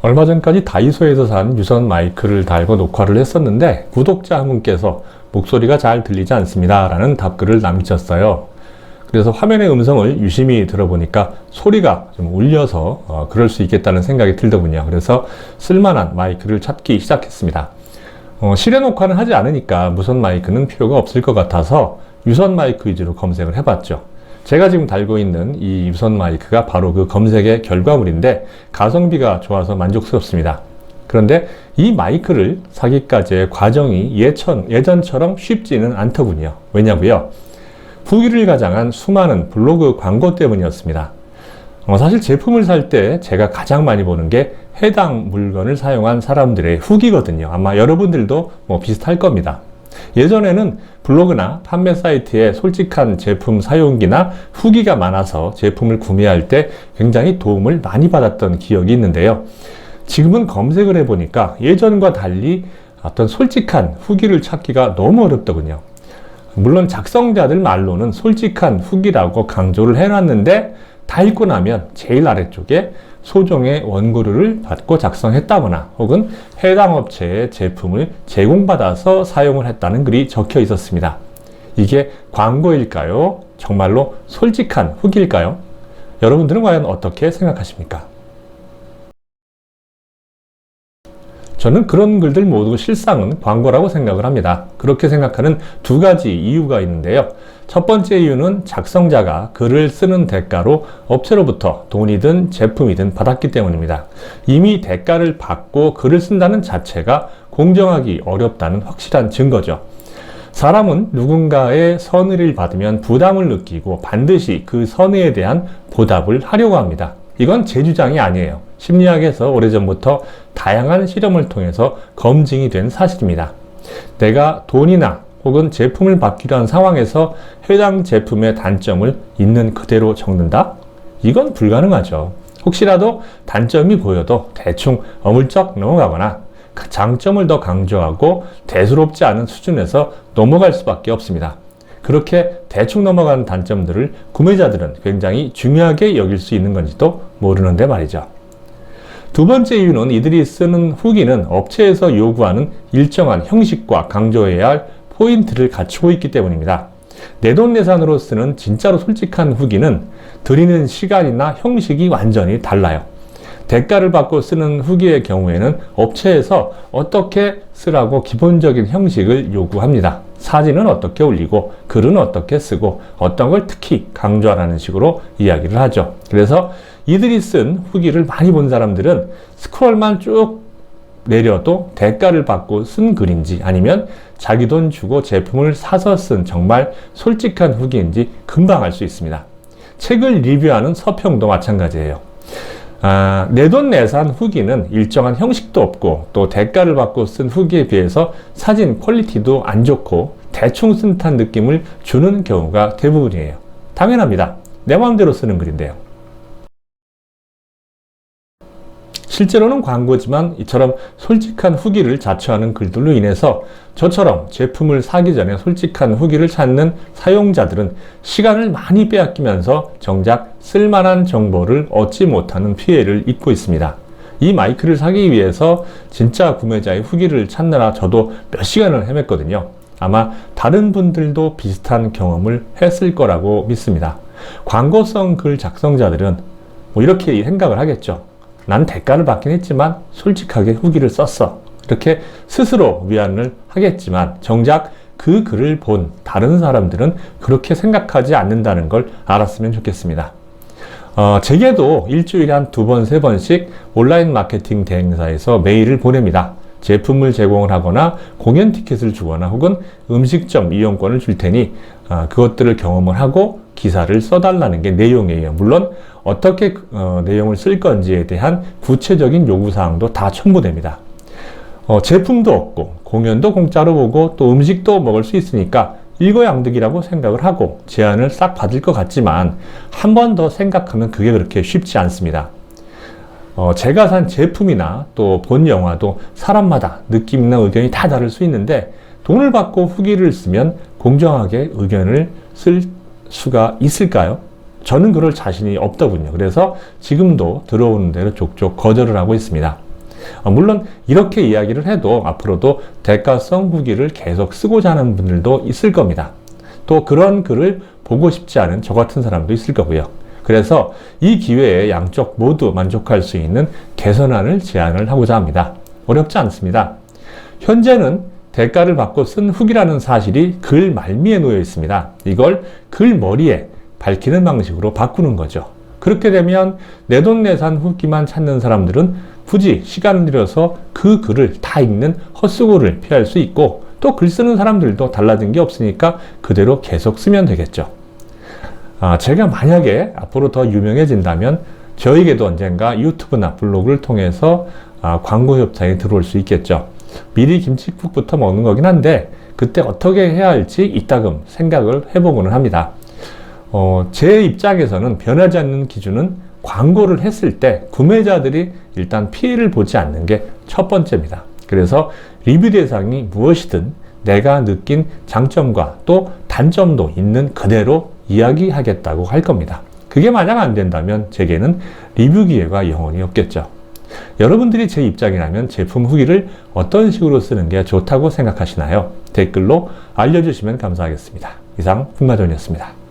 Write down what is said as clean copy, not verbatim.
얼마 전까지 다이소에서 산 유선 마이크를 달고 녹화를 했었는데 구독자 한 분께서 목소리가 잘 들리지 않습니다 라는 답글을 남기셨어요. 그래서 화면의 음성을 유심히 들어보니까 소리가 좀 울려서 그럴 수 있겠다는 생각이 들더군요. 그래서 쓸만한 마이크를 찾기 시작했습니다. 실외 녹화는 하지 않으니까 무선 마이크는 필요가 없을 것 같아서 유선 마이크 위주로 검색을 해봤죠. 제가 지금 달고 있는 이 유선 마이크가 바로 그 검색의 결과물인데 가성비가 좋아서 만족스럽습니다. 그런데 이 마이크를 사기까지의 과정이 예전처럼 쉽지는 않더군요. 왜냐고요? 후기를 가장한 수많은 블로그 광고 때문이었습니다. 사실 제품을 살 때 제가 가장 많이 보는 게 해당 물건을 사용한 사람들의 후기거든요. 아마 여러분들도 비슷할 겁니다. 예전에는 블로그나 판매 사이트에 솔직한 제품 사용기나 후기가 많아서 제품을 구매할 때 굉장히 도움을 많이 받았던 기억이 있는데요. 지금은 검색을 해보니까 예전과 달리 어떤 솔직한 후기를 찾기가 너무 어렵더군요. 물론 작성자들 말로는 솔직한 후기라고 강조를 해놨는데 다 읽고 나면 제일 아래쪽에 소정의 원고료를 받고 작성했다거나 혹은 해당 업체의 제품을 제공받아서 사용을 했다는 글이 적혀 있었습니다. 이게 광고일까요? 정말로 솔직한 후기일까요? 여러분들은 과연 어떻게 생각하십니까? 저는 그런 글들 모두 실상은 광고라고 생각을 합니다. 그렇게 생각하는 두 가지 이유가 있는데요. 첫 번째 이유는 작성자가 글을 쓰는 대가로 업체로부터 돈이든 제품이든 받았기 때문입니다. 이미 대가를 받고 글을 쓴다는 자체가 공정하기 어렵다는 확실한 증거죠. 사람은 누군가의 선의를 받으면 부담을 느끼고 반드시 그 선의에 대한 보답을 하려고 합니다. 이건 제 주장이 아니에요. 심리학에서 오래전부터 다양한 실험을 통해서 검증이 된 사실입니다. 내가 돈이나 혹은 제품을 받기로 한 상황에서 해당 제품의 단점을 있는 그대로 적는다? 이건 불가능하죠. 혹시라도 단점이 보여도 대충 어물쩍 넘어가거나 그 장점을 더 강조하고 대수롭지 않은 수준에서 넘어갈 수밖에 없습니다. 그렇게 대충 넘어간 단점들을 구매자들은 굉장히 중요하게 여길 수 있는 건지도 모르는데 말이죠. 두 번째 이유는 이들이 쓰는 후기는 업체에서 요구하는 일정한 형식과 강조해야 할 포인트를 갖추고 있기 때문입니다. 내돈내산으로 쓰는 진짜로 솔직한 후기는 드리는 시간이나 형식이 완전히 달라요. 대가를 받고 쓰는 후기의 경우에는 업체에서 어떻게 쓰라고 기본적인 형식을 요구합니다. 사진은 어떻게 올리고 글은 어떻게 쓰고 어떤 걸 특히 강조하라는 식으로 이야기를 하죠. 그래서 이들이 쓴 후기를 많이 본 사람들은 스크롤만 쭉 내려도 대가를 받고 쓴 글인지 아니면 자기 돈 주고 제품을 사서 쓴 정말 솔직한 후기인지 금방 알 수 있습니다. 책을 리뷰하는 서평도 마찬가지예요. 내돈내산 후기는 일정한 형식도 없고 또 대가를 받고 쓴 후기에 비해서 사진 퀄리티도 안 좋고 대충 쓴 듯한 느낌을 주는 경우가 대부분이에요. 당연합니다. 내 마음대로 쓰는 글인데요. 실제로는 광고지만 이처럼 솔직한 후기를 자처하는 글들로 인해서 저처럼 제품을 사기 전에 솔직한 후기를 찾는 사용자들은 시간을 많이 빼앗기면서 정작 쓸만한 정보를 얻지 못하는 피해를 입고 있습니다. 이 마이크를 사기 위해서 진짜 구매자의 후기를 찾느라 저도 몇 시간을 헤맸거든요. 아마 다른 분들도 비슷한 경험을 했을 거라고 믿습니다. 광고성 글 작성자들은 이렇게 생각을 하겠죠. 난 대가를 받긴 했지만 솔직하게 후기를 썼어. 이렇게 스스로 위안을 하겠지만 정작 그 글을 본 다른 사람들은 그렇게 생각하지 않는다는 걸 알았으면 좋겠습니다. 제게도 일주일에 한 2번, 3번씩 온라인 마케팅 대행사에서 메일을 보냅니다. 제품을 제공을 하거나 공연 티켓을 주거나 혹은 음식점 이용권을 줄 테니 그것들을 경험을 하고 기사를 써달라는 게 내용이에요. 물론 어떻게 내용을 쓸 건지에 대한 구체적인 요구사항도 다 첨부됩니다. 제품도 없고 공연도 공짜로 보고 또 음식도 먹을 수 있으니까 일거양득이라고 생각을 하고 제안을 싹 받을 것 같지만 한 번 더 생각하면 그게 그렇게 쉽지 않습니다. 제가 산 제품이나 또 본 영화도 사람마다 느낌이나 의견이 다 다를 수 있는데 돈을 받고 후기를 쓰면 공정하게 의견을 쓸 수가 있을까요? 저는 그럴 자신이 없더군요. 그래서 지금도 들어오는 대로 족족 거절을 하고 있습니다. 물론 이렇게 이야기를 해도 앞으로도 대가성 후기를 계속 쓰고자 하는 분들도 있을 겁니다. 또 그런 글을 보고 싶지 않은 저 같은 사람도 있을 거고요. 그래서 이 기회에 양쪽 모두 만족할 수 있는 개선안을 제안을 하고자 합니다. 어렵지 않습니다. 현재는 대가를 받고 쓴 후기라는 사실이 글 말미에 놓여 있습니다. 이걸 글 머리에 밝히는 방식으로 바꾸는 거죠. 그렇게 되면 내돈내산 후기만 찾는 사람들은 굳이 시간을 들여서 그 글을 다 읽는 헛수고를 피할 수 있고, 또 글 쓰는 사람들도 달라진 게 없으니까 그대로 계속 쓰면 되겠죠. 제가 만약에 앞으로 더 유명해진다면 저에게도 언젠가 유튜브나 블로그를 통해서 광고 협찬이 들어올 수 있겠죠. 미리 김칫국부터 먹는 거긴 한데 그때 어떻게 해야 할지 이따금 생각을 해보고는 합니다. 제 입장에서는 변하지 않는 기준은 광고를 했을 때 구매자들이 일단 피해를 보지 않는 게 첫 번째입니다. 그래서 리뷰 대상이 무엇이든 내가 느낀 장점과 또 단점도 있는 그대로 이야기하겠다고 할 겁니다. 그게 만약 안 된다면 제게는 리뷰 기회가 영원히 없겠죠. 여러분들이 제 입장이라면 제품 후기를 어떤 식으로 쓰는 게 좋다고 생각하시나요? 댓글로 알려주시면 감사하겠습니다. 이상 풍마전이었습니다.